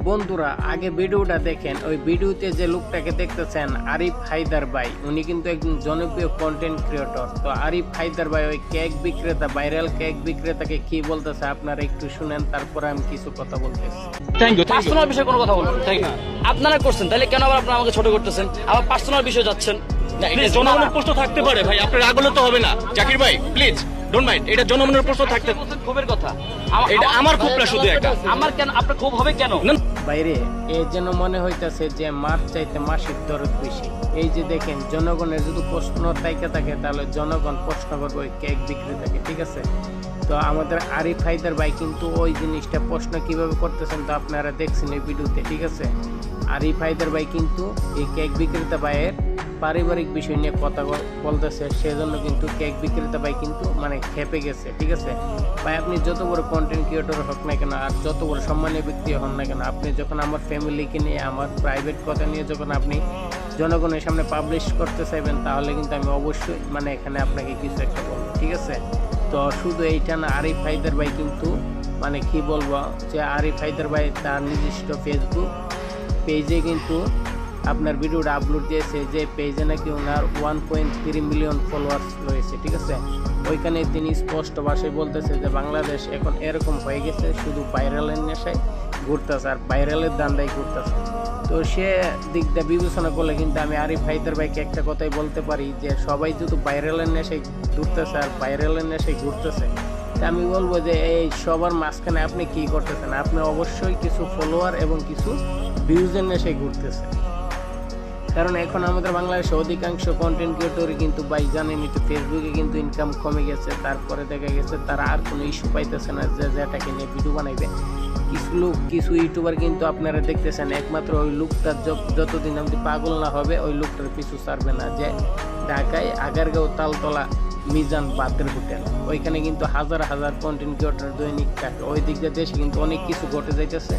বন্ধুরা আগে ভিডিওটা দেখেন। ওই ভিডিওতে যে লোকটাকে দেখতেছেন আরিফ হায়দার ভাই, উনি কিন্তু একজন জনপ্রিয় কন্টেন্ট ক্রিয়েটর। তো আরিফ হায়দার ভাই ওই কেক বিক্রেতা, ভাইরাল কেক বিক্রেতাকে কি বলতেছে আপনারা একটু শুনেন, তারপরে আমি কিছু কথা বলতেছি। Thank you. পার্সোনাল বিষয়ে কোনো কথা বলবো না। আপনারা করছেন, তাহলে কেন আবার আপনারা আমাকে ছোট করতেছেন, আবার পার্সোনাল বিষয় যাচ্ছেন? জনগণের প্রশ্ন থাকতে পারে ভাই, আপনার রাগলে তো হবে না। জাকির ভাই প্লিজ ডোন্ট মাইন্ড, এটা জনগণের প্রশ্ন থাকতে। ক্ষোভের কথা এটা আমার খুব না শুধু একটা আমার, কেন আপনার ক্ষোভ হবে কেন? বাইরে এ যেন মনে হইতাছে যে মার চাইতে মাসির দরদ বেশি। এই যে দেখেন, জনগণের যদি প্রশ্ন তাইকা থাকে তাহলে জনগণ প্রশ্ন করবে ওই কেক বিক্রেতাকে, ঠিক আছে? তো আমাদের আরিফ হায়দার ভাই কিন্তু ওই জিনিসটা প্রশ্ন কিভাবে করতেছেন তো আপনারা দেখছেন এই ভিডিওতে, ঠিক আছে? আরিফ হায়দার ভাই কিন্তু এই কেক বিক্রেতা ভাইয়ের পারিবারিক বিষয় নিয়ে কথা বলতেছে, সেজন্য কিন্তু কেক বিক্রেতা ভাই কিন্তু মানে খেপে গেছে, ঠিক আছে? ভাই আপনি যত বড় কন্টেন্ট ক্রিয়েটর হোক না কেন, আর যত বড় সম্মানীয় ব্যক্তি হন না কেন, আপনি যখন আমার ফ্যামিলিকে নিয়ে, আমার প্রাইভেট কথা নিয়ে যখন আপনি জনগণের সামনে পাবলিশ করতে চাইবেন, তাহলে কিন্তু আমি অবশ্যই মানে এখানে আপনাকে কিছু একটা বলবো, ঠিক আছে? তো শুধু এইটা না, আরিফ হায়দার ভাই কিন্তু মানে কি বলবো, যে আরিফ হায়দার ভাই তার নিজস্ব ফেসবুক পেজে কিন্তু আপনার ভিডিওটা আপলোড দিয়েছে, যে পেজে নাকি ওনার 1.3 মিলিয়ন ফলোয়ার্স রয়েছে, ঠিক আছে? ওইখানে তিনি স্পষ্ট ভাষায় বলতেছে যে বাংলাদেশ এখন এরকম হয়ে গেছে, শুধু ভাইরালের নেশায় ঘুরতেছে আর ভাইরালের দান্দায় ঘুরতেছে। তো সে দিক দিয়ে বিবেচনা করলে কিন্তু আমি আরিফ হায়দার ভাইকে একটা কথাই বলতে পারি, যে সবাই যদি ভাইরালের নেশায় ঘুরতেছে আর ভাইরালের নেশায় ঘুরতেছে, আমি বলবো যে এই সবার মাঝখানে আপনি কি করতেছেন? আপনি অবশ্যই কিছু ফলোয়ার এবং কিছু ভিউজের নেশায় ঘুরতেছে। কারণ এখন আমাদের বাংলাদেশে অধিকাংশ কন্টেন্ট ক্রিয়েটরই কিন্তু ভাই জানেনই তো, ফেসবুকে কিন্তু ইনকাম কমে গেছে। তারপরে দেখা গেছে তারা আর কোনো ইস্যু পাইতেছে না যে যেটাকে নিয়ে ভিডিও বানাইবে। কিছু ইউটিউবার কিন্তু আপনারা দেখতেছেন একমাত্র ওই লোকটার যতদিন আপনি পাগল না হবে ওই লোকটার পিছু ছাড়বে না। যে ঢাকায় আগারগাঁও তালতলা মিজান বাতের হোটেল, ওইখানে কিন্তু হাজার হাজার কন্টেন্ট ক্রিয়েটর দৈনিক থাকে। ওই দিক দিয়ে দেশে কিন্তু অনেক কিছু ঘটে যাইতেছে,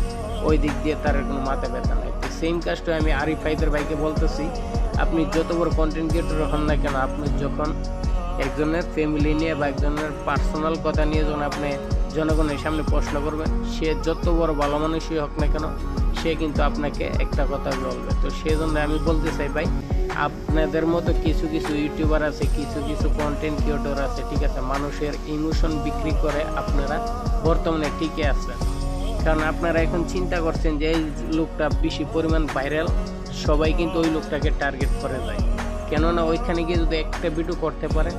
ওই দিক দিয়ে তার কোনো মাথা ব্যথা নাই। সেম কাজটা আমি আরিফ হায়দার ভাইকে বলতেছি, আপনি যত বড় কন্টেন্ট ক্রিয়েটর হন না কেন, আপনি যখন একজনের ফ্যামিলি নিয়ে বা একজনের পার্সোনাল কথা নিয়ে যখন আপনি জনগণের সামনে প্রশ্ন করবেন, সে যত বড় ভালো মানুষই হোক না কেন, সে কিন্তু আপনাকে একটা কথা বলবে। তো সেই জন্য আমি বলতে চাই ভাই, আপনাদের মতো কিছু কিছু ইউটিউবার আছে, কিছু কন্টেন্ট ক্রিয়েটর আছে, ঠিক আছে, মানুষের ইমোশন বিক্রি করে আপনারা বর্তমানে টিকে আছেন। কারণ আপনারা এখন চিন্তা করছেন যে এই লোকটা বেশি পরিমাণ ভাইরাল, সবাই কিন্তু ওই লোকটাকে টার্গেট করে যায়। কেননা ওইখানে গিয়ে যদি একটা ভিডিও করতে পারে,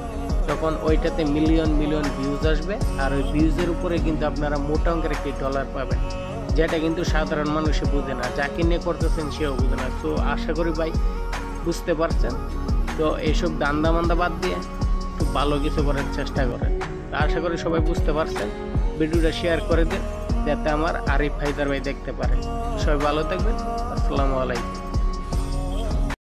তখন ওইটাতে মিলিয়ন মিলিয়ন ভিউজ আসবে, আর ওই ভিউজের উপরে কিন্তু আপনারা মোটা অঙ্কের একটি ডলার পাবেন, যেটা কিন্তু সাধারণ মানুষে বুঝে না, যাকে নিয়ে করতেছেন সেও বুঝে না। তো আশা করি ভাই বুঝতে পারছেন। তো এইসব দান্দা মান্দা বাদ দিয়ে একটু ভালো কিছু করার চেষ্টা করেন। আশা করি সবাই বুঝতে পারছেন। ভিডিওটা শেয়ার করে দিন যাতে আমার আরিফ হায়দার ভাই দেখতে পারে। সবাই ভালো থাকবেন। আসসালামু আলাইকুম।